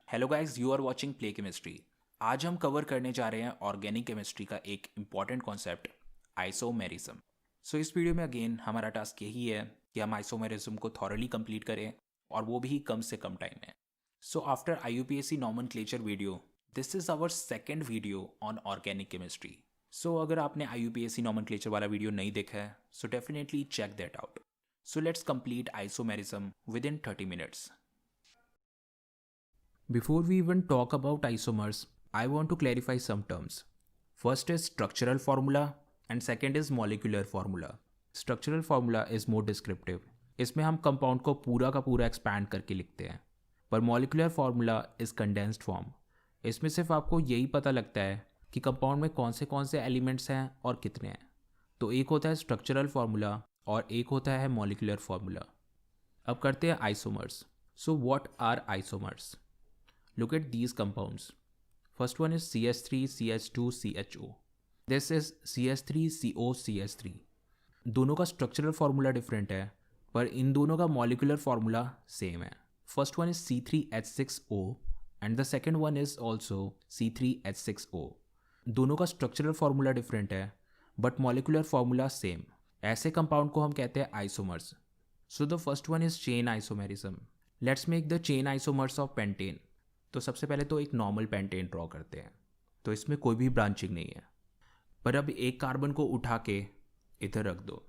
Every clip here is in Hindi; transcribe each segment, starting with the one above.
Hello guys, you are watching play chemistry. आज हम कवर करने जा रहे हैं ऑर्गेनिक केमिस्ट्री का एक इम्पॉर्टेंट कॉन्सेप्ट, आइसोमेरिज्म। सो इस वीडियो में अगेन हमारा टास्क यही है कि हम आइसोमेरिज्म को थॉरली कंप्लीट करें और वो भी कम से कम टाइम में। So after IUPAC nomenclature video, this is our second video on organic chemistry. So अगर आपने IUPAC नॉमेनक्लेचर वाला वीडियो नहीं देखा है so definitely check that out. So let's complete isomerism within 30 minutes. Before we even talk about isomers, I want to clarify some terms. First is structural formula and second is molecular formula. Structural formula is more descriptive. इसमें हम कंपाउंड को पूरा का पूरा एक्सपैंड करके लिखते हैं, पर molecular formula is condensed form. इसमें सिर्फ आपको यही पता लगता है कि कंपाउंड में कौन से एलिमेंट्स हैं और कितने हैं। तो एक होता है स्ट्रक्चरल फार्मूला और एक होता है मॉलिकुलर फार्मूला। अब करते हैं isomers. So what are isomers? Look at these compounds. First one is CH3, CH2, CHO. This is CH3CO, CH3. दोनों का स्ट्रक्चरल फार्मूला डिफरेंट है, पर इन दोनों का मॉलिकुलर फार्मूला सेम है। First one is C3H6O and the second one is also C3H6O. दोनों का स्ट्रक्चरल फार्मूला डिफरेंट है बट मॉलिकुलर फार्मूला सेम। ऐसे कंपाउंड को हम कहते हैं isomers. So the first one is chain isomerism. Let's make the chain isomers of pentane. तो सबसे पहले तो एक नॉर्मल पेंटेन ड्रॉ करते हैं। तो इसमें कोई भी ब्रांचिंग नहीं है, पर अब एक कार्बन को उठा के इधर रख दो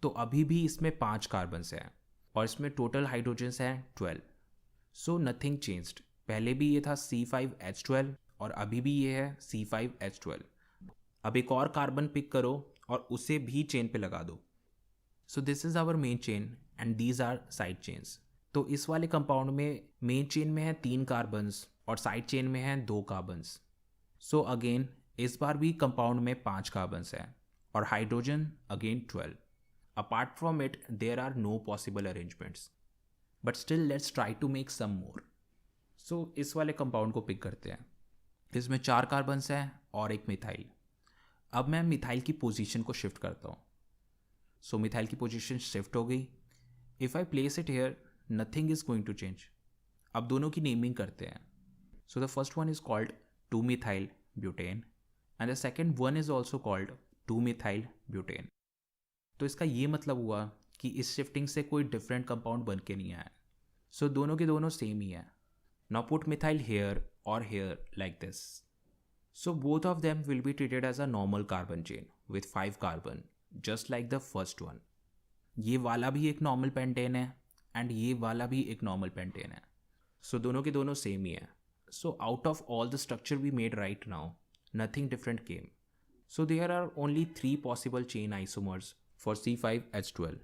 तो अभी भी इसमें 5 कार्बन्स हैं और इसमें टोटल हाइड्रोजन्स हैं 12। So nothing changed. पहले भी ये था C5H12 और अभी भी ये है C5H12। अब एक और कार्बन पिक करो और उसे भी चेन पे लगा दो। So this is our main chain and these are side chains. तो इस वाले कंपाउंड में मेन चेन में है 3 कार्बन्स और साइड चेन में है 2 कार्बन्स। सो अगेन इस बार भी कंपाउंड में 5 कार्बन्स हैं और hydrogen again 12। Apart from it there are no possible arrangements, but still let's try to make some more. So इस वाले कंपाउंड को पिक करते हैं। इसमें 4 कार्बन्स हैं और एक मिथाइल। अब मैं मिथाइल की पोजीशन को शिफ्ट करता हूँ। सो मिथाइल की पोजीशन शिफ्ट हो गई। If I place it here, nothing is going to change. अब दोनों की नेमिंग करते हैं। So the first one is called two methyl butane and the second one is also called two methyl butane. तो इसका ये मतलब हुआ कि इस शिफ्टिंग से कोई डिफरेंट कंपाउंड बन के नहीं आया। सो दोनों के दोनों सेम ही है। नाउ पुट मिथाइल हेयर और here like this. So both of them will be treated as a normal carbon chain with 5 carbon, just like the first one. ये वाला भी एक नॉर्मल पेंटेन है एंड ये वाला भी एक नॉर्मल पेंटेन है। सो दोनों के दोनों सेम ही है। So out of all the structure we made right now, nothing different came. So there are only 3 possible chain isomers for C5H12.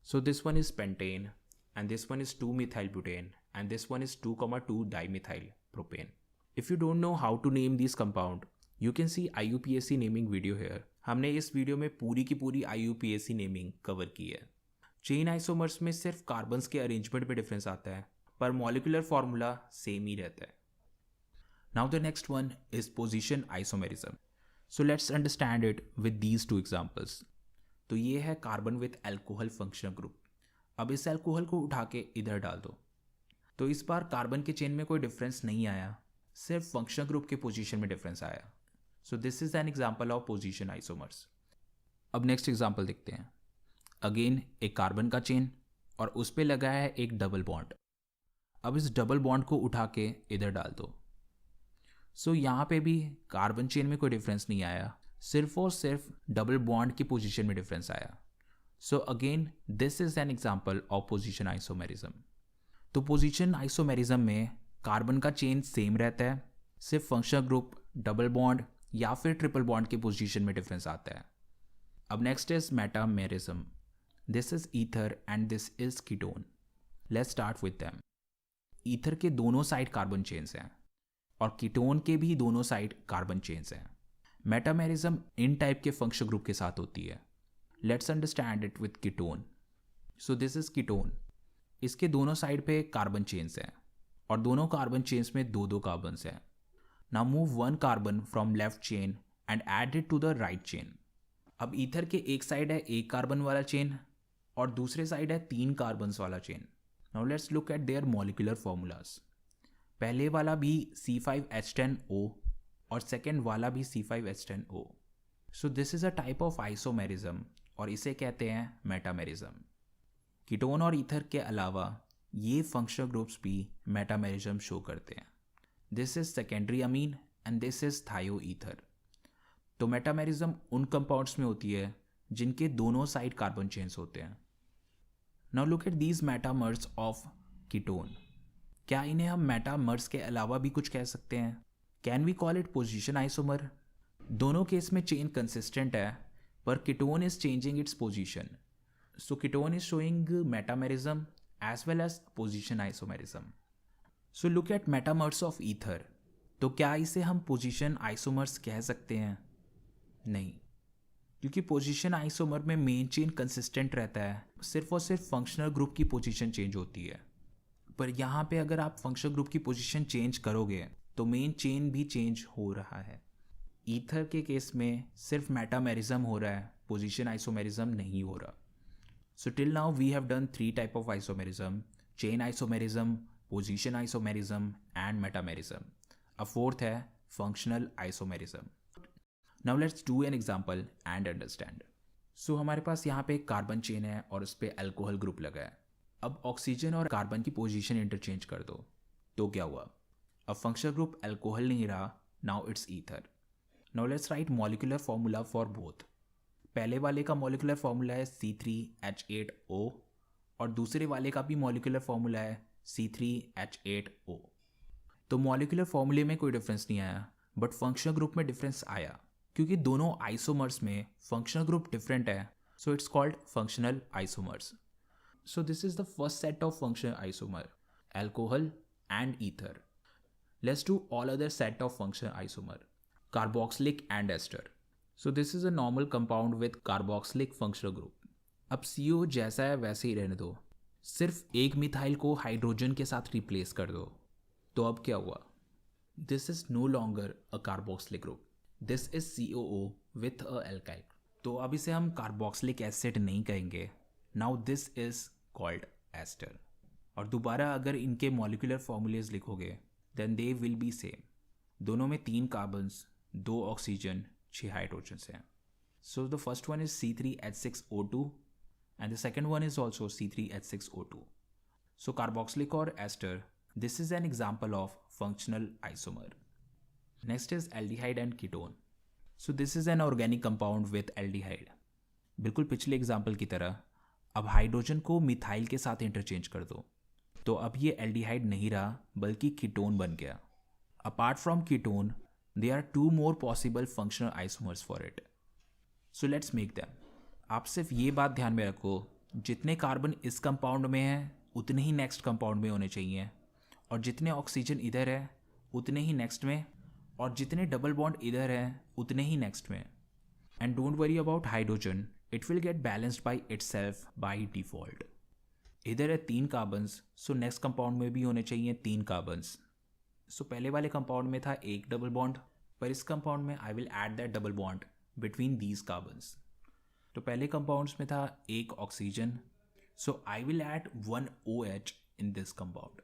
So this one is pentane and this one is two methyl butane and this one is 2,2 dimethyl propane. If you don't know how to name this compound, you can see IUPAC naming video here. हमने इस वीडियो में पूरी की पूरी IUPAC नेमिंग कवर की है। चेन आइसोमर्स में सिर्फ कार्बन्स के अरेंजमेंट में डिफरेंस आता है, पर मॉलिकुलर फार्मूला सेम ही रहता है। Now the next one is position isomerism. So let's understand it with these 2 examples. तो ये है carbon with alcohol functional group. अब इस अल्कोहल को उठा के इधर डाल दो तो इस बार कार्बन के चेन में कोई डिफरेंस नहीं आया, सिर्फ फंक्शनल ग्रुप के पोजीशन में डिफरेंस आया। सो this is an example of position isomers. अब नेक्स्ट एग्जांपल देखते हैं। अगेन एक कार्बन का चेन और उस पर लगा है एक डबल बॉन्ड। अब इस डबल बॉन्ड को उठा के इधर डाल दो। सो यहाँ पे भी कार्बन चेन में कोई डिफरेंस नहीं आया, सिर्फ और सिर्फ डबल बॉन्ड की पोजीशन में डिफरेंस आया। So again this is an example of position isomerism. तो पोजीशन आइसोमेरिज्म में कार्बन का चेन सेम रहता है, सिर्फ फंक्शनल ग्रुप, डबल बॉन्ड या फिर ट्रिपल बॉन्ड की पोजीशन में डिफरेंस आता है। अब next is metamerism. This is ether and this is ketone. Let's start with them. Ether के दोनों साइड कार्बन चेन्स हैं और कीटोन के भी दोनों साइड कार्बन चेन्स हैं। मेटामेरिज्म इन टाइप के फंक्शनल ग्रुप के साथ होती है। Let's understand it with ketone. So this is ketone. इसके दोनों साइड पे कार्बन चेन्स हैं और दोनों कार्बन चेन्स में 2-2 कार्बन्स हैं। Now move 1 carbon from left chain and add it to the right chain. अब ईथर के एक साइड है 1 कार्बन वाला चेन और दूसरे साइड है 3 कार्बन्स वाला chain. Now let's look at there molecular formulas. पहले वाला भी C5H10O और सेकेंड वाला भी C5H10O। So this is a type of isomerism और इसे कहते हैं मेटामेरिज्म। कीटोन और ईथर के अलावा ये फंक्शनल ग्रुप्स भी मेटामेरिज्म शो करते हैं। This is secondary amine and this is थायो ईथर। तो मेटामेरिज्म उन कंपाउंड्स में होती है जिनके दोनों साइड कार्बन चेन्स होते हैं। Now look at these metamers of ketone. क्या इन्हें हम मेटामर्स के अलावा भी कुछ कह सकते हैं? Can we call it position isomer? दोनों केस में चेन कंसिस्टेंट है, पर ketone is changing its position. So ketone is showing metamerism as well as position isomerism. So look at metamers of ether. तो क्या इसे हम पोजीशन आइसोमर्स कह सकते हैं? नहीं, क्योंकि पोजीशन आइसोमर में मेन चेन कंसिस्टेंट रहता है, सिर्फ और सिर्फ फंक्शनल ग्रुप की पोजीशन चेंज होती है। पर यहाँ पे अगर आप फंक्शनल ग्रुप की पोजीशन चेंज करोगे तो मेन चेन भी चेंज हो रहा है। ईथर के केस में सिर्फ मेटामेरिज्म हो रहा है, पोजीशन आइसोमेरिज्म नहीं हो रहा। So till now we have done 3 type of isomerism: chain isomerism, position isomerism and metamerism. अब फोर्थ है functional isomerism. Now let's do an example and understand. So हमारे पास यहाँ पे एक कार्बन चेन है और उस पर अल्कोहल ग्रुप लगा है। अब ऑक्सीजन और कार्बन की पोजीशन इंटरचेंज कर दो तो क्या हुआ? अब फंक्शनल ग्रुप अल्कोहल नहीं रहा, now it's ether. Now let's write molecular formula for both. पहले वाले का मॉलिक्यूलर फॉर्मूला है C3H8O और दूसरे वाले का भी मॉलिक्यूलर फॉर्मूला है C3H8O। तो मॉलिक्यूलर फॉर्मूले में कोई डिफरेंस नहीं आया, बट फंक्शनल ग्रुप में डिफरेंस आया क्योंकि दोनों आइसोमर्स में फंक्शनल ग्रुप डिफरेंट है, so it's called functional isomers. So this is the first set of functional isomer, alcohol and ether. Let's do all other set of functional isomer, carboxylic and ester. So this is a normal compound with carboxylic functional group. अब CO जैसा है वैसे ही रहने दो, सिर्फ एक मिथाइल को हाइड्रोजन के साथ रिप्लेस कर दो। तो अब क्या हुआ? This is no longer a carboxylic group, this is COO with a alkyl. तो अब इसे हम कार्बोक्सिलिक एसिड नहीं कहेंगे, now this is called ester. और दोबारा अगर इनके मॉलिक्यूलर फॉर्मूलेज लिखोगे then they will be same. दोनों में 3 कार्बन्स, 2 ऑक्सीजन, 6 हाइड्रोजन्स हैं। So the first one is C3H6O2 and the second one is also C3H6O2. So carboxylic or ester, this is an example of functional isomer. Next is aldehyde and ketone. So this is an organic compound with aldehyde. बिल्कुल पिछले एग्जाम्पल की तरह अब हाइड्रोजन को मिथाइल के साथ इंटरचेंज कर दो तो अब ये एल्डिहाइड नहीं रहा बल्कि कीटोन बन गया। Apart from ketone there are 2 more possible functional isomers for it. So let's make them. आप सिर्फ ये बात ध्यान में रखो, जितने कार्बन इस कंपाउंड में हैं उतने ही नेक्स्ट कंपाउंड में होने चाहिए, और जितने ऑक्सीजन इधर है उतने ही नेक्स्ट में, और जितने डबल बॉन्ड इधर हैं उतने ही नेक्स्ट में। And don't worry about hydrogen, it will get balanced by itself by default. इधर है 3 कार्बन्स, सो नेक्स्ट कंपाउंड में भी होने चाहिए 3 कार्बन्स। सो पहले वाले कंपाउंड में था 1 डबल बॉन्ड, पर इस कंपाउंड में I will add that double bond between these carbons. तो पहले कंपाउंड्स में था 1 oxygen, so I will add 1 OH in this compound.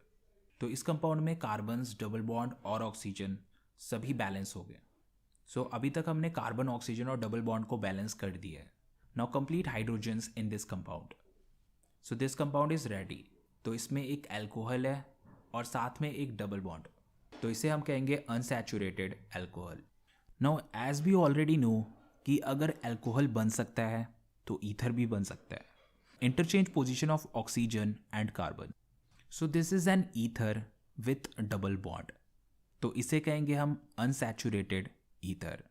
तो इस कंपाउंड में कार्बन्स, डबल बॉन्ड और ऑक्सीजन सभी बैलेंस हो गए। सो अभी तक हमने कार्बन, ऑक्सीजन और डबल बॉन्ड को बैलेंस कर दिया है। Now complete hydrogens in this compound. So this compound is ready. तो इसमें एक अल्कोहल है और साथ में एक डबल बॉन्ड, तो इसे हम कहेंगे unsaturated alcohol. Now as we already know कि अगर अल्कोहल बन सकता है तो ईथर भी बन सकता है। Interchange position of oxygen and carbon. So this is N ether with double bond, तो इसे कहेंगे हम unsaturated ether.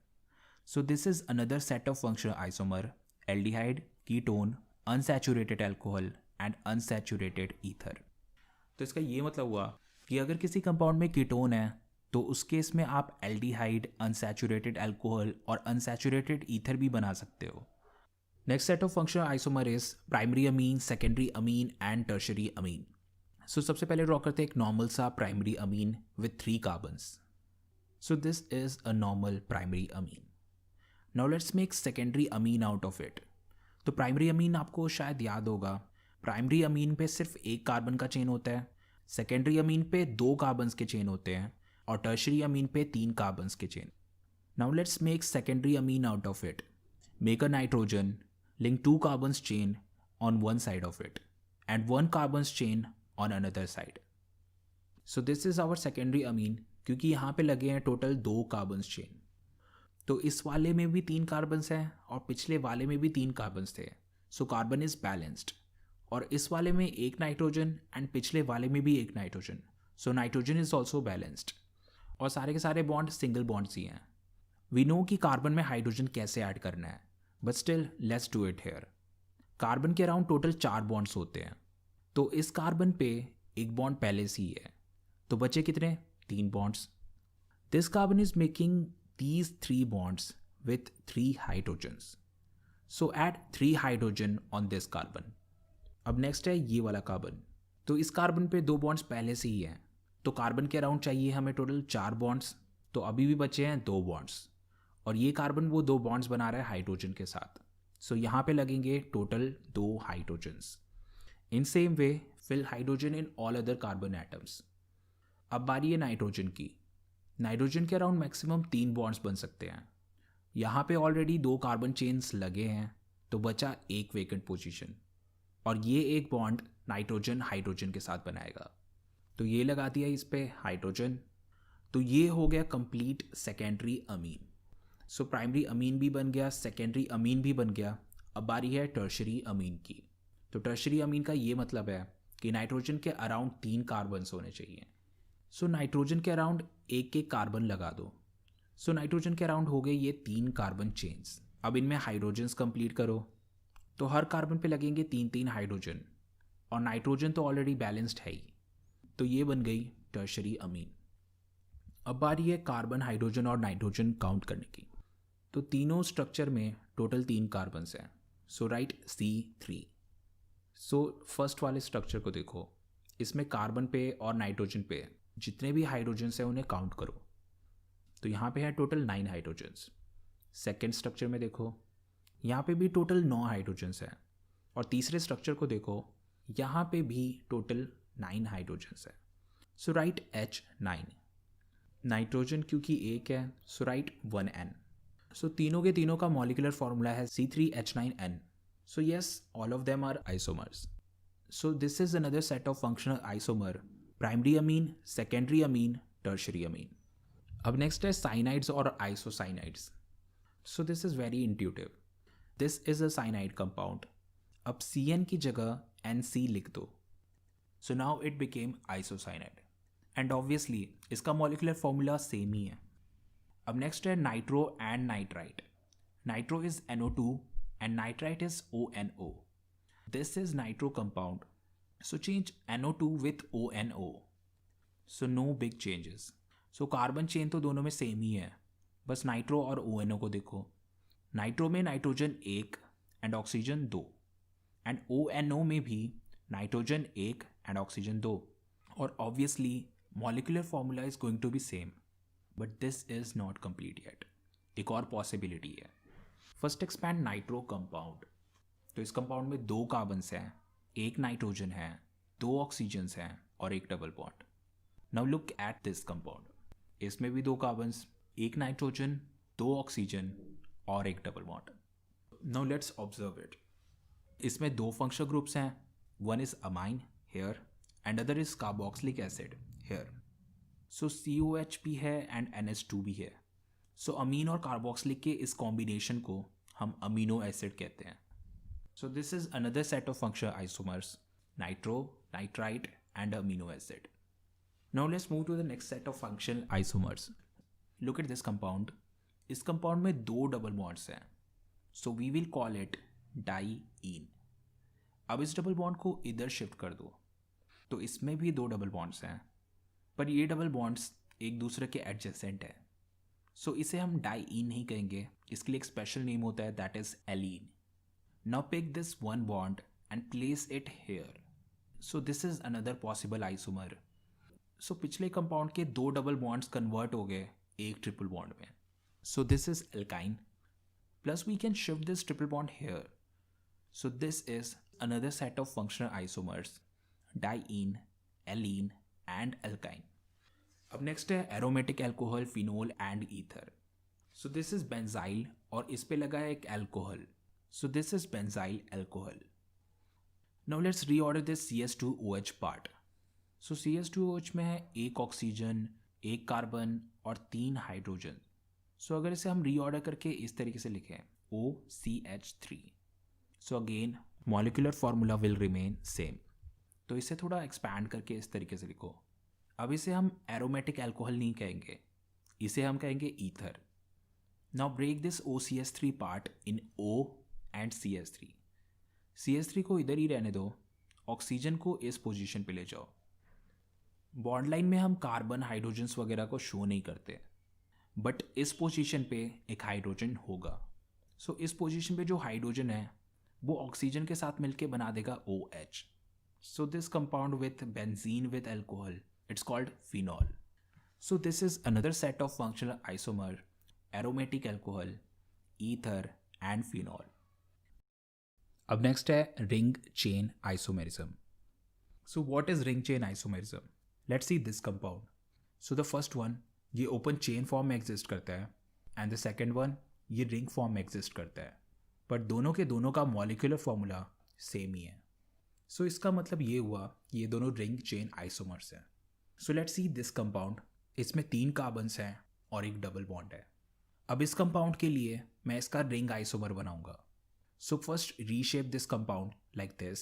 So this is another set of functional isomer, aldehyde, ketone, unsaturated alcohol and unsaturated ether. तो इसका ये मतलब हुआ कि अगर किसी कंपाउंड में कीटोन है तो उस केस में आप एल्डिहाइड, अनसैचुरेटेड अल्कोहल और अनसैचुरेटेड ईथर भी बना सकते हो। Next set of functional isomer is primary amine, secondary amine and tertiary amine. So सबसे पहले ड्रॉ करते हैं एक नॉर्मल सा primary amine with 3 carbons. So this is a normal primary amine. Now let's make secondary amine out of it. तो प्राइमरी अमीन आपको शायद याद होगा, प्राइमरी अमीन पे सिर्फ 1 कार्बन का चेन होता है, सेकेंडरी अमीन पे 2 कार्बन्स के चेन होते हैं और टर्शरी अमीन पे 3 कार्बन्स के chain. Now let's make secondary amine out of it. Make a nitrogen, link 2 carbons chain on one side of it and 1 carbon's chain on another side. So this is our secondary amine क्योंकि यहाँ पे लगे हैं टोटल 2 कार्बन्स चेन. तो इस वाले में भी 3 कार्बन्स हैं और पिछले वाले में भी 3 कार्बन्स थे. So carbon is balanced. और इस वाले में एक नाइट्रोजन एंड पिछले वाले में भी एक nitrogen. So nitrogen is also balanced. और सारे के सारे बॉन्ड सिंगल बॉन्ड्स ही हैं. वी नो कि कार्बन में हाइड्रोजन कैसे ऐड करना है, but still let's do it here. Carbon के अराउंड टोटल 4 बॉन्ड्स होते हैं. तो इस कार्बन पे एक बॉन्ड पहले से ही है, तो बचे कितने? 3 bonds. This carbon is making these 3 bonds with 3 hydrogens. So add 3 hydrogen on this carbon. अब नेक्स्ट है ये वाला कार्बन. तो इस कार्बन पे 2 बॉन्ड्स पहले से ही हैं, तो कार्बन के अराउंड चाहिए हमें टोटल 4 बॉन्ड्स. तो अभी भी बचे हैं 2 बॉन्ड्स और ये कार्बन वो 2 बॉन्ड्स बना रहा है हाइड्रोजन के साथ. सो यहाँ पे लगेंगे total 2 hydrogens. In same way fill hydrogen in all other carbon atoms. अब बारी है नाइट्रोजन की. नाइट्रोजन के अराउंड मैक्सिमम 3 बॉन्ड्स बन सकते हैं. यहाँ पे ऑलरेडी 2 कार्बन चेन्स लगे हैं, तो बचा एक वेकेंट पोजीशन और ये एक बॉन्ड नाइट्रोजन हाइड्रोजन के साथ बनाएगा. तो ये लगा दिया इस पे हाइड्रोजन. तो ये हो गया complete secondary amine. So primary amine भी बन गया, सेकेंडरी अमीन भी बन गया. अब बारी है टर्शरी अमीन की. तो टर्शरी अमीन का ये मतलब है कि नाइट्रोजन के अराउंड 3 कार्बन्स होने चाहिए. सो नाइट्रोजन के अराउंड एक एक कार्बन लगा दो. सो नाइट्रोजन के अराउंड हो गए ये 3 कार्बन चेन्स. अब इनमें हाइड्रोजन्स कंप्लीट करो. तो हर कार्बन पे लगेंगे 3-3 हाइड्रोजन और नाइट्रोजन तो ऑलरेडी बैलेंस्ड है ही. तो ये बन गई टर्शरी अमीन. अब बारी है कार्बन, हाइड्रोजन और नाइट्रोजन काउंट करने की. तो तीनों स्ट्रक्चर में टोटल 3 कार्बन्स हैं. सो राइट C3. सो फर्स्ट वाले स्ट्रक्चर को देखो. इसमें कार्बन पे और नाइट्रोजन पे जितने भी हाइड्रोजन्स हैं उन्हें काउंट करो. तो यहाँ पे है टोटल 9 हाइड्रोजन्स. सेकेंड स्ट्रक्चर में देखो, यहाँ पे भी टोटल 9 हाइड्रोजन्स हैं. और तीसरे स्ट्रक्चर को देखो, यहाँ पे भी टोटल 9 हाइड्रोजन्स हैं. सो राइट H9. नाइट्रोजन क्योंकि एक है, सो राइट 1N. सो तीनों के तीनों का मॉलिक्यूलर फॉर्मूला है C3H9N. So yes, all of them are isomers. So this is another set of functional isomer. Primary amine, secondary amine, tertiary amine. अब नेक्स्ट है साइनाइड्स और isocyanides. So this is very intuitive. This is a cyanide compound. अब CN की जगह NC लिख दो. So now it became isocyanide. And obviously इसका मॉलिक्यूलर फॉर्मूला सेम ही है. अब नेक्स्ट है nitro and nitrite. Nitro is NO2 and nitrite is ONO. This is nitro compound. So change NO2 with ONO. So no big changes. So carbon chain तो दोनों में सेम ही है, बस नाइट्रो और ONO को देखो. नाइट्रो में nitrogen 1 and oxygen 2 and ONO में भी नाइट्रोजन 1 एंड ऑक्सीजन 2. और obviously molecular formula is going to be same, but this is not complete yet. एक और पॉसिबिलिटी है. First expand nitro compound. तो इस कंपाउंड में 2 कार्बन्स हैं, एक नाइट्रोजन है, 2 ऑक्सीजन्स हैं और एक double bond. Now look at this compound. इसमें भी 2 कार्बन्स, एक नाइट्रोजन, 2 ऑक्सीजन और एक double bond. Now let's observe it. इसमें 2 फंक्शनल ग्रुप्स हैं. One is amine here and other is carboxylic acid here. So COH भी है एंड NH2 भी है. सो अमीन और कार्बोक्सिलिक के इस कॉम्बिनेशन को हम अमीनो एसिड कहते हैं. So this is another set of functional isomers, nitro, nitrite and amino acid. Now let's move to the next set of functional isomers. Look at this compound. इस कंपाउंड में 2 डबल बॉन्ड्स हैं. So we will call it diene. अब इस डबल बॉन्ड को इधर शिफ्ट कर दो. तो इसमें भी 2 डबल बॉन्ड्स हैं, पर ये डबल बॉन्ड्स एक दूसरे के एडजेसेंट है. सो इसे हम डाईईन नहीं कहेंगे, इसके लिए एक स्पेशल नेम होता है, that is allene. Now pick this 1 bond and place it here. So this is another possible isomer. So पिछले कंपाउंड के 2 डबल बॉन्ड्स कन्वर्ट हो गए एक ट्रिपल बॉन्ड में. So this is alkyne. Plus we can shift this triple bond here. So this is another set of functional isomers, diene allene and alkyne. अब नेक्स्ट है aromatic alcohol, phenol and ether. So this is benzyl और इस पे लगा है एक alcohol, so this is benzyl alcohol. Now let's reorder this CH2OH part. सो CH2OH में है एक ऑक्सीजन, एक कार्बन और 3 हाइड्रोजन। सो अगर इसे हम रीऑर्डर करके इस तरीके से लिखें OCH3, so again molecular formula will remain same. तो इसे थोड़ा एक्सपैंड करके इस तरीके से लिखो। अब इसे हम एरोमेटिक एल्कोहल नहीं कहेंगे, इसे हम कहेंगे ether. Now break this OCH3 part in O and CH3। CH3 को इधर ही रहने दो, ऑक्सीजन को इस पोजीशन पे ले जाओ। बॉन्ड लाइन में हम कार्बन हाइड्रोजन्स वगैरह को शो नहीं करते, बट इस पोजीशन पे एक हाइड्रोजन होगा। सो इस पोजीशन पे जो हाइड्रोजन है वो ऑक्सीजन के साथ मिलके बना देगा OH। So this compound with benzene with alcohol, it's called phenol. So this is another set of functional isomer, aromatic alcohol, ether and phenol. अब नेक्स्ट है ring chain isomerism. So what is ring chain isomerism? Let's see this compound. So the first one ये ओपन चेन फॉर्म में एग्जिस्ट करता है एंड द सेकेंड वन ये रिंग फॉर्म में एग्जिस्ट करता है, बट दोनों के दोनों का मॉलिक्यूलर फॉर्मूला सेम ही है। सो इसका मतलब ये हुआ ये दोनों रिंग चेन आइसोमर्स हैं। So let's see this compound. इसमें 3 कार्बन्स हैं और एक डबल बॉन्ड है। अब इस कंपाउंड के लिए मैं इसका रिंग आइसोमर बनाऊंगा। So first reshape this compound like this.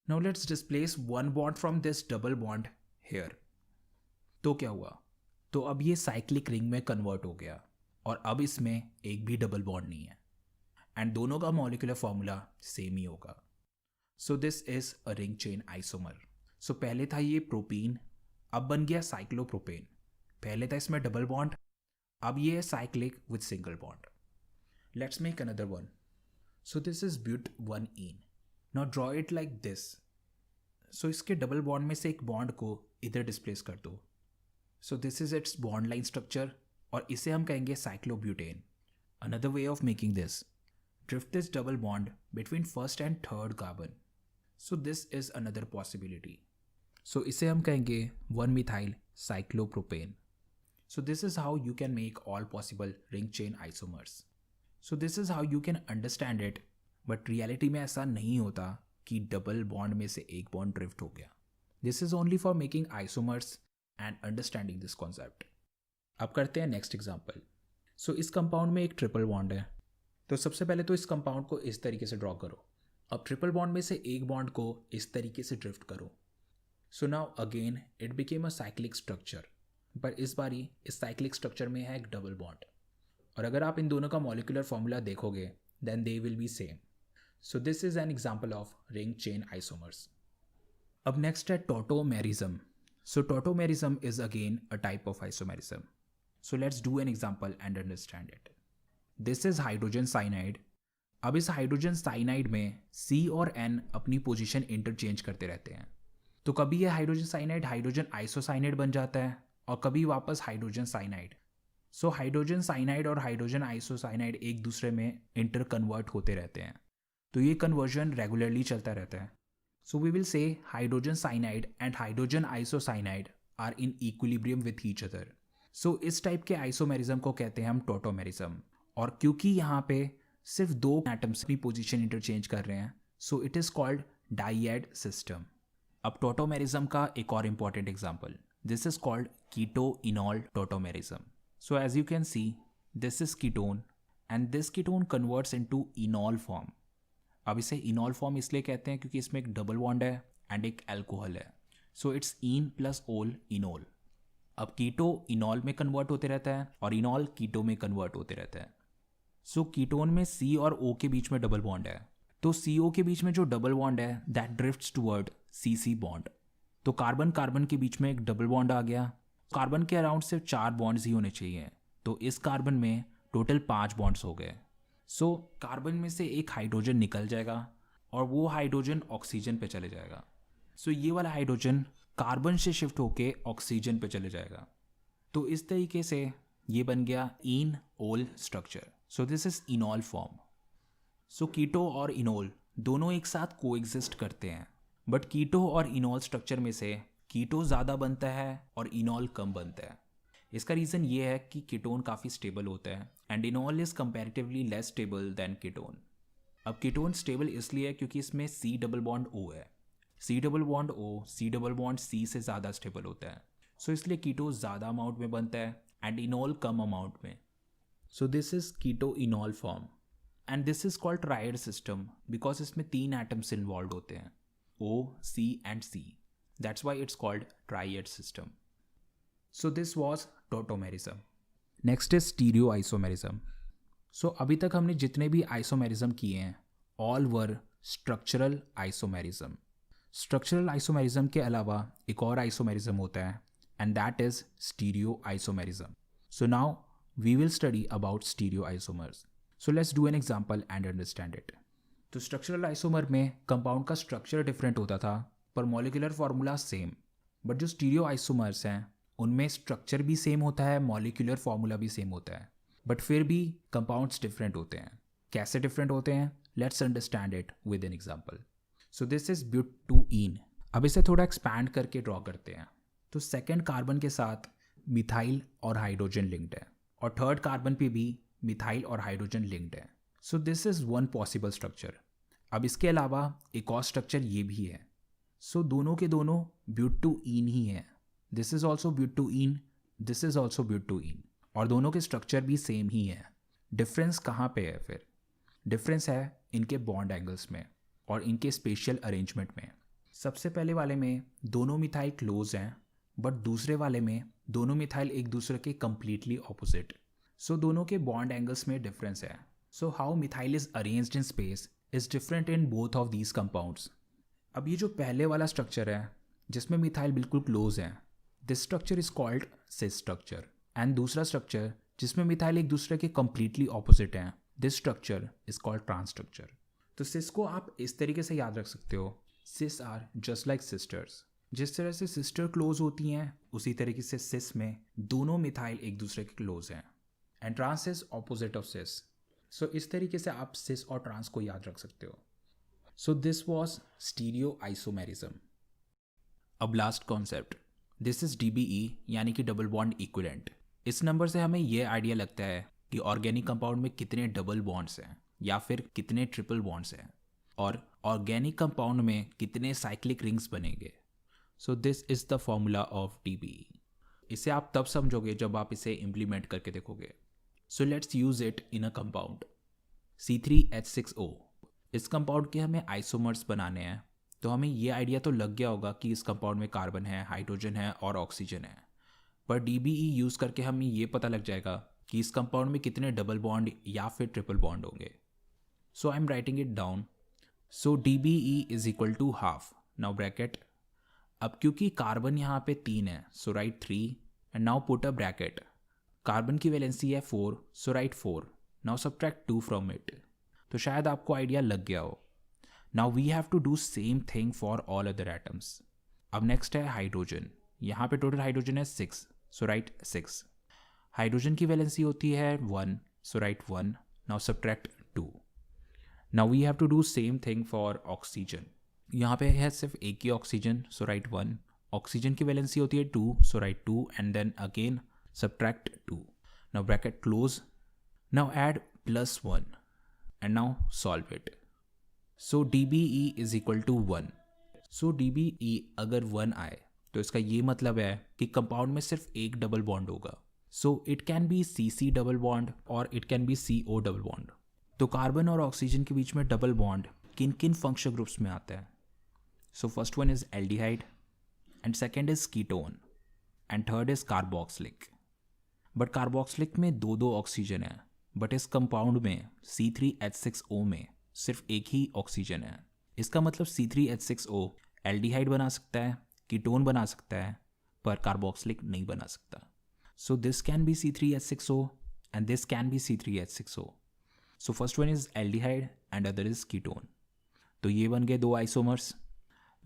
Now let's displace one bond from this double bond here. तो क्या हुआ? तो अब ये साइक्लिक रिंग में कन्वर्ट हो गया और अब इसमें एक भी डबल बॉन्ड नहीं है एंड दोनों का मॉलिक्यूलर फॉर्मूला सेम ही होगा। So this is a ring chain isomer. So पहले था ये प्रोपीन, अब बन गया साइक्लोप्रोपेन। पहले था इसमें डबल बॉन्ड, अब ये है cyclic with single bond. Let's make another one. So this is but1ene। Now draw it like this. So इसके डबल बॉन्ड में से एक बॉन्ड को इधर डिस्प्लेस कर दो। So this is its bond line structure और इसे हम कहेंगे cyclobutane. Another way of making this, drift this double bond between first and third carbon. So this is another possibility. So इसे हम कहेंगे 1-methyl cyclopropane। So this is how you can make all possible ring chain isomers. So this is how you can understand it, but reality में ऐसा नहीं होता कि डबल बॉन्ड में से एक बॉन्ड ड्रिफ्ट हो गया। This is only for making isomers and understanding this concept. अब करते हैं नेक्स्ट एग्जाम्पल। सो इस कंपाउंड में एक ट्रिपल बॉन्ड है, तो सबसे पहले तो इस कंपाउंड को इस तरीके से ड्रॉ करो। अब ट्रिपल बॉन्ड में से एक बॉन्ड को इस तरीके से ड्रिफ्ट करो। So now again it became a cyclic structure, पर इस बारी इस साइक्लिक स्ट्रक्चर में है एक डबल बॉन्ड और अगर आप इन दोनों का मॉलिक्यूलर फॉर्मूला देखोगे then they will be same. So this is an example of ring chain isomers. अब नेक्स्ट है tautomerism. So tautomerism is again a type of isomerism. So let's do an example and understand it. This is hydrogen cyanide. अब इस हाइड्रोजन साइनाइड में C और N अपनी पोजीशन इंटरचेंज करते रहते हैं, तो कभी ये हाइड्रोजन साइनाइड हाइड्रोजन आइसोसाइनाइड बन जाता है और कभी वापस hydrogen cyanide. So hydrogen cyanide और हाइड्रोजन आइसोसाइनाइड एक दूसरे में इंटर कन्वर्ट होते रहते हैं, तो ये कन्वर्जन रेगुलरली चलता रहता है। So we will say hydrogen cyanide and hydrogen isocyanide are in equilibrium with each other. So इस टाइप के आइसोमेरिज्म को कहते हैं हम टॉटोमेरिज्म। और क्योंकि यहाँ पे सिर्फ 2 एटम्स की पोजीशन इंटरचेंज कर रहे हैं, so it is called dyad system. अब टॉटोमेरिज्म का एक और important example, this is called keto enol tautomerism. So as you can see this is ketone and this ketone converts into enol form. अब इसे इनॉल फॉर्म इसलिए कहते हैं क्योंकि इसमें एक डबल बॉन्ड है एंड एक अल्कोहल है, सो इट्स इन प्लस ओल इनोल। अब कीटो इनॉल में कन्वर्ट होते रहता है और इनॉल कीटो में कन्वर्ट होते रहता है। सो कीटोन में C और O के बीच में डबल बॉन्ड है, तो CO के बीच में जो डबल बॉन्ड है that drifts toward CC bond. तो कार्बन कार्बन के बीच में एक डबल बॉन्ड आ गया। कार्बन के अराउंड सिर्फ 4 बॉन्ड्स ही होने चाहिए, तो इस कार्बन में टोटल 5 बॉन्ड्स हो गए। सो कार्बन में से एक हाइड्रोजन निकल जाएगा और वो हाइड्रोजन ऑक्सीजन पे चले जाएगा। सो ये वाला हाइड्रोजन कार्बन से शिफ्ट होके ऑक्सीजन पे चले जाएगा। तो इस तरीके से ये बन गया enol structure. So this is enol form. So keto और इनोल दोनों एक साथ कोएग्जिस्ट करते हैं, बट कीटो और इनॉल स्ट्रक्चर में से कीटो ज़्यादा बनता है और इनॉल कम बनता है। इसका रीज़न ये है कि कीटोन काफ़ी स्टेबल होता है and इनॉल is comparatively less stable then ketone. अब कीटोन स्टेबल इसलिए है क्योंकि इसमें C डबल बॉन्ड O है। C double bond O C double bond C से ज़्यादा स्टेबल होता है, सो इसलिए कीटो ज़्यादा अमाउंट में बनता है एंड इनॉल कम अमाउंट में। So this is keto enol form and this is called triad system because इसमें 3 एटम्स इन्वॉल्व होते हैं, O, C and C। That's why it's called triad system. So this was tautomerism. Next is stereo isomerism. So अभी तक हमने जितने भी आइसोमेरिज्म किए हैं all were structural isomerism. Structural isomerism के अलावा एक और आइसोमेरिज्म होता है and that is stereo isomerism. So now we will study about stereo isomers. So let's do an example and understand it. तो स्ट्रक्चरल आइसोमर में कंपाउंड का स्ट्रक्चर डिफरेंट होता था पर मॉलिक्यूलर फॉर्मूला सेम। बट जो स्टीरियो आइसोमर्स हैं उनमें स्ट्रक्चर भी सेम होता है, मॉलिक्यूलर फॉर्मूला भी सेम होता है, बट फिर भी कंपाउंड्स डिफरेंट होते हैं। कैसे डिफरेंट होते हैं? Let's understand it with an example. So this is butene. अब इसे थोड़ा एक्सपैंड करके ड्रॉ करते हैं। तो सेकेंड कार्बन के साथ मिथाइल और हाइड्रोजन लिंक्ड है और थर्ड कार्बन पे भी मिथाइल और हाइड्रोजन लिंक्ड है। सो this is one possible structure. अब इसके अलावा एक और स्ट्रक्चर ये भी है। सो दोनों के दोनों ब्यूटूइन ही है। This is also butene, this is also butene, और दोनों के स्ट्रक्चर भी सेम ही है। डिफरेंस कहाँ पे है फिर? डिफरेंस है इनके बॉन्ड एंगल्स में और इनके स्पेशियल अरेंजमेंट में। सबसे पहले वाले में दोनों मिथाइल क्लोज हैं बट दूसरे वाले में दोनों मिथाइल एक दूसरे के कम्प्लीटली ऑपोजिट। सो दोनों के बॉन्ड एंगल्स में डिफरेंस है। So how methyl is arranged in space is different in both of these compounds. अब ये जो पहले वाला स्ट्रक्चर है जिसमें मिथाइल बिल्कुल क्लोज है, this structure is called cis structure. And दूसरा स्ट्रक्चर जिसमें मिथाइल एक दूसरे के कम्प्लीटली ऑपोजिट हैं, this structure is called trans structure. तो सिस को आप इस तरीके से याद रख सकते हो, सिस आर जस्ट लाइक सिस्टर्स। जिस तरह से सिस्टर क्लोज होती हैं उसी तरीके से सिस में दोनों मिथाइल एक दूसरे के क्लोज हैं and trans is opposite of cis. सो इस तरीके से आप सिस और ट्रांस को याद रख सकते हो। So this was stereo isomerism. अब last concept, this is DBE यानी कि डबल बॉन्ड इक्विवेलेंट। इस नंबर से हमें यह आइडिया लगता है कि ऑर्गेनिक कंपाउंड में कितने डबल बॉन्ड्स हैं या फिर कितने ट्रिपल बॉन्ड्स हैं और ऑर्गेनिक कंपाउंड में कितने साइक्लिक रिंग्स बनेंगे। सो this is the formula of DBE। इसे आप तब समझोगे जब आप इसे इम्प्लीमेंट करके देखोगे। So let's use it in a compound C3H6O। इस कंपाउंड के हमें आइसोमर्स बनाने हैं, तो हमें ये आइडिया तो लग गया होगा कि इस कंपाउंड में कार्बन है, हाइड्रोजन है और ऑक्सीजन है। पर DBE यूज़ करके हमें ये पता लग जाएगा कि इस कंपाउंड में कितने डबल बॉन्ड या फिर ट्रिपल बॉन्ड होंगे। So I am writing it down. So DBE is equal to half, now bracket. अब क्योंकि कार्बन यहाँ पे 3 है, so write 3 and now put a bracket. Carbon की वैलेंसी है 4, so write 4, now subtract 2 from it. तो शायद आपको आइडिया लग गया हो। Now we have to do same thing for all other atoms. अब नेक्स्ट है हाइड्रोजन। यहाँ पे टोटल हाइड्रोजन है 6, सो राइट 6। हाइड्रोजन की वैलेंसी होती है 1, so write 1, now subtract 2। Now we have to do same thing for oxygen. यहाँ पे है सिर्फ एक ही ऑक्सीजन, सो राइट 1। ऑक्सीजन की वैलेंसी होती है 2, so write 2 and then again subtract 2। Now bracket close. Now add +1 and now solve it. So DBE is equal to 1। So DBE अगर 1 आए तो इसका ये मतलब है कि कंपाउंड में सिर्फ एक डबल बॉन्ड होगा। So it can be CC double bond और it can be CO double bond. तो कार्बन और ऑक्सीजन के बीच में डबल बॉन्ड किन किन फंक्शनल ग्रुप्स में आता है? So first one is aldehyde and second is ketone and third is carboxylic. But carboxylic में दो ऑक्सीजन है, बट इस कंपाउंड में C3H6O में सिर्फ एक ही ऑक्सीजन है। इसका मतलब C3H6O एल्डिहाइड बना सकता है, कीटोन बना सकता है, पर कार्बोक्सिलिक नहीं बना सकता। So this can be C3H6O and this can be C3H6O। So first one is aldehyde and other is ketone. तो ये बन गए 2 आइसोमर्स।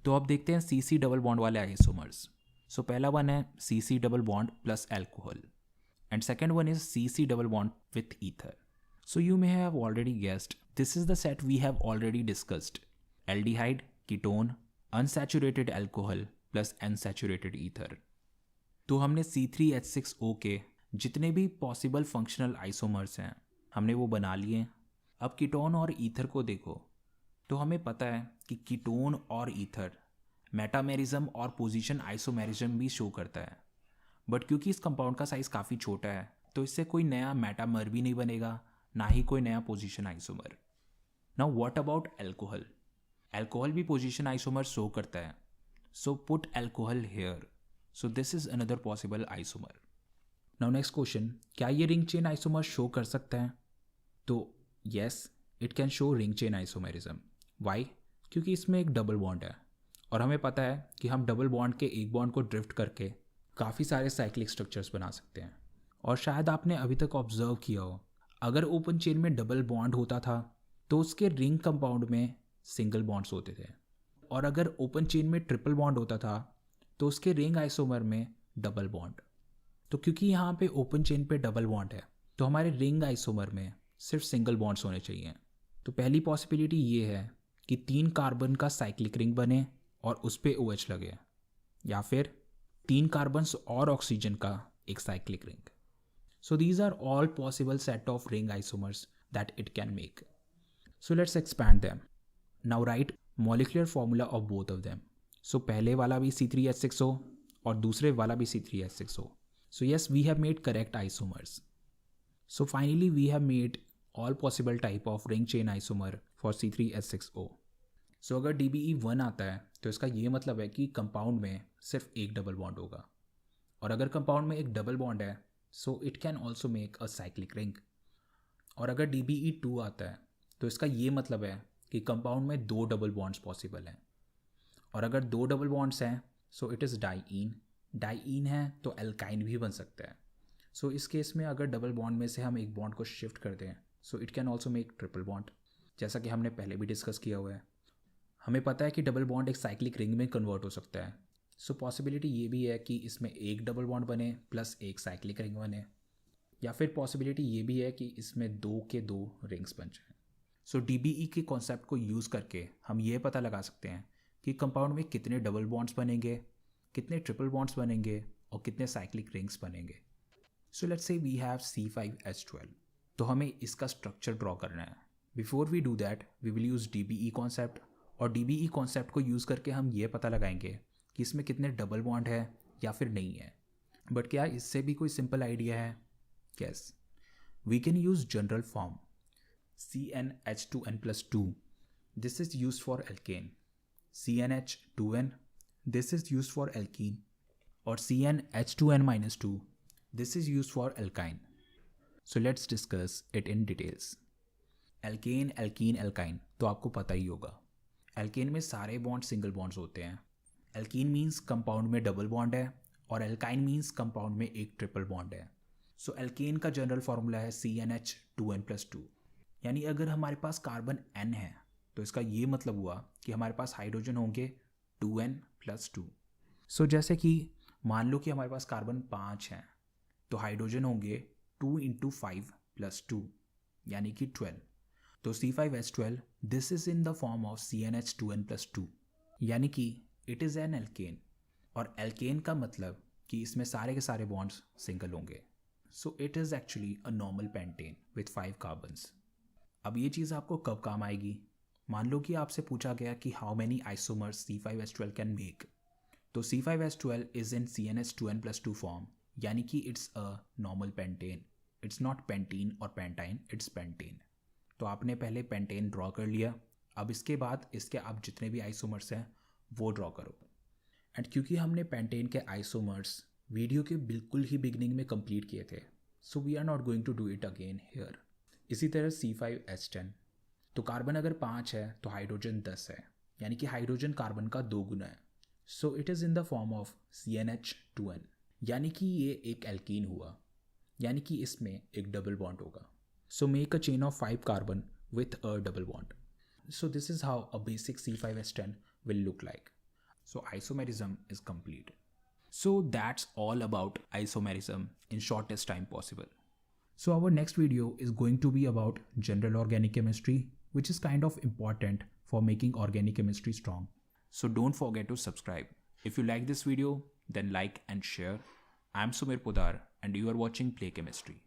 तो अब देखते हैं CC डबल बॉन्ड वाले आइसोमर्स। सो पहला वन है CC double bond plus alcohol and second one is CC double bond with ether. So you may have already guessed, this is the set we have already discussed. Aldehyde, ketone, unsaturated alcohol plus unsaturated ether. तो हमने C3H6O के जितने भी पॉसिबल फंक्शनल आइसोमर्स हैं हमने वो बना लिए। अब कीटोन और ईथर को देखो तो हमें पता है कि कीटोन और ईथर मेटामेरिज्म और पोजीशन आइसोमेरिज्म भी शो करता है, बट क्योंकि इस कंपाउंड का साइज़ काफ़ी छोटा है तो इससे कोई नया मेटामर भी नहीं बनेगा, ना ही कोई नया position isomer. Now what about alcohol? Alcohol भी पोजीशन आइसोमर शो करता है, so put alcohol here, so this is another possible isomer. Now next question, क्या ये रिंग चेन आइसोमर शो कर सकता है? तो yes, it can show ring chain isomerism. Why? क्योंकि इसमें एक डबल बॉन्ड है और हमें पता है कि हम डबल बॉन्ड के एक बॉन्ड को ड्रिफ्ट करके काफ़ी सारे साइक्लिक स्ट्रक्चर्स बना सकते हैं। और शायद आपने अभी तक ऑब्जर्व किया हो, अगर ओपन चेन में डबल बॉन्ड होता था तो उसके रिंग कंपाउंड में सिंगल बॉन्ड्स होते थे, और अगर ओपन चेन में ट्रिपल बॉन्ड होता था तो उसके रिंग आइसोमर में डबल बॉन्ड। तो क्योंकि यहाँ पे ओपन चेन पे डबल बॉन्ड है तो हमारे रिंग आइसोमर में सिर्फ सिंगल बॉन्ड्स होने चाहिए। तो पहली पॉसिबिलिटी ये है कि 3 कार्बन का साइक्लिक रिंग बने और उस पर OH लगे, या फिर 3 कार्बन्स और ऑक्सीजन का एक cyclic ring. So these are all possible set of ring isomers that it can make. So let's expand them. Now write molecular formula of both of them. So पहले वाला भी C3H6O और दूसरे वाला भी C3H6O। So yes, we have made correct isomers. So finally we have made all possible type of ring chain isomer for C3H6O. So अगर DBE 1 आता है तो इसका ये मतलब है कि कंपाउंड में सिर्फ एक डबल बॉन्ड होगा, और अगर कंपाउंड में एक डबल बॉन्ड है सो it can also make a cyclic ring. और अगर DBE 2 आता है तो इसका ये मतलब है कि कंपाउंड में 2 डबल बॉन्ड्स पॉसिबल हैं, और अगर 2 डबल बॉन्ड्स हैं सो इट इज़ डाईईन। डाईईन है तो एल्काइन भी बन सकता है। सो इस केस में अगर डबल बॉन्ड में से हम एक बॉन्ड को शिफ्ट कर दें सो it can also make triple bond, जैसा कि हमने पहले भी डिस्कस किया हुआ है। हमें पता है कि डबल बॉन्ड एक साइक्लिक रिंग में कन्वर्ट हो सकता है। सो पॉसिबिलिटी ये भी है कि इसमें एक डबल बॉन्ड बने प्लस एक साइक्लिक रिंग बने, या फिर पॉसिबिलिटी ये भी है कि इसमें 2 के 2 रिंग्स बन जाएं। सो DBE के कॉन्सेप्ट को यूज़ करके हम ये पता लगा सकते हैं कि कंपाउंड में कितने डबल बॉन्ड्स बनेंगे, कितने ट्रिपल बॉन्ड्स बनेंगे और कितने साइक्लिक रिंग्स बनेंगे। So let's say we have C5H12, तो हमें इसका स्ट्रक्चर ड्रॉ करना है। Before we do that we will use DBE concept, और DBE कॉन्सेप्ट को यूज़ करके हम ये पता लगाएंगे कि इसमें कितने डबल बॉन्ड है या फिर नहीं है। बट क्या इससे भी कोई सिंपल आइडिया है? Yes, we can use general form CnH2n+2, this is use for alkane. CnH2n, this is used for alkene, or CnH2n-2, this is used for alkyne. So let's discuss it in details. Alkane, alkene, alkyne तो आपको पता ही होगा। एल्केन में सारे बॉन्ड सिंगल बॉन्ड्स होते हैं। एल्कीन मीन्स कंपाउंड में डबल बॉन्ड है, और एल्काइन मीन्स कंपाउंड में एक ट्रिपल बॉन्ड है। सो एल्केन का जनरल फार्मूला है CnH2n+2, यानी अगर हमारे पास कार्बन N है तो इसका ये मतलब हुआ कि हमारे पास हाइड्रोजन होंगे 2n+2। सो जैसे कि मान लो कि हमारे पास कार्बन 5 हैं तो हाइड्रोजन होंगे 2 × 5+2 यानी कि 12। तो C5H12 this is in the form of CnH2n+2, यानी कि इट इज़ एन एल्केन, और एल्केन का मतलब कि इसमें सारे के सारे बॉन्ड्स सिंगल होंगे। सो it is actually a normal pentane with 5 carbons. अब ये चीज़ आपको कब काम आएगी? मान लो कि आपसे पूछा गया कि how many isomers C5H12 can make, तो C5H12 is in CnH2n+2 form, यानी कि it's a normal pentane. It's not pentene और पेंटाइन, इट्स पेंटेन। तो आपने पहले पेंटेन ड्रॉ कर लिया, अब इसके बाद इसके आप जितने भी आइसोमर्स हैं वो ड्रॉ करो। एंड क्योंकि हमने पेंटेन के आइसोमर्स वीडियो के बिल्कुल ही बिगनिंग में कंप्लीट किए थे, so we are not going to do it again here. इसी तरह C5H10, तो कार्बन अगर 5 है तो हाइड्रोजन 10 है, यानी कि हाइड्रोजन कार्बन का 2 गुना है। सो it is in the form of CnH2n, यानी कि ये एक एल्कीन हुआ, यानी कि इसमें एक डबल बॉन्ड होगा। So make a chain of 5 carbon with a double bond. So this is how a basic C5H10 will look like. So isomerism is complete. So that's all about isomerism in shortest time possible. So our next video is going to be about general organic chemistry, which is kind of important for making organic chemistry strong. So don't forget to subscribe. If you like this video, then like and share. I'm Sumir Podar and you are watching Play Chemistry.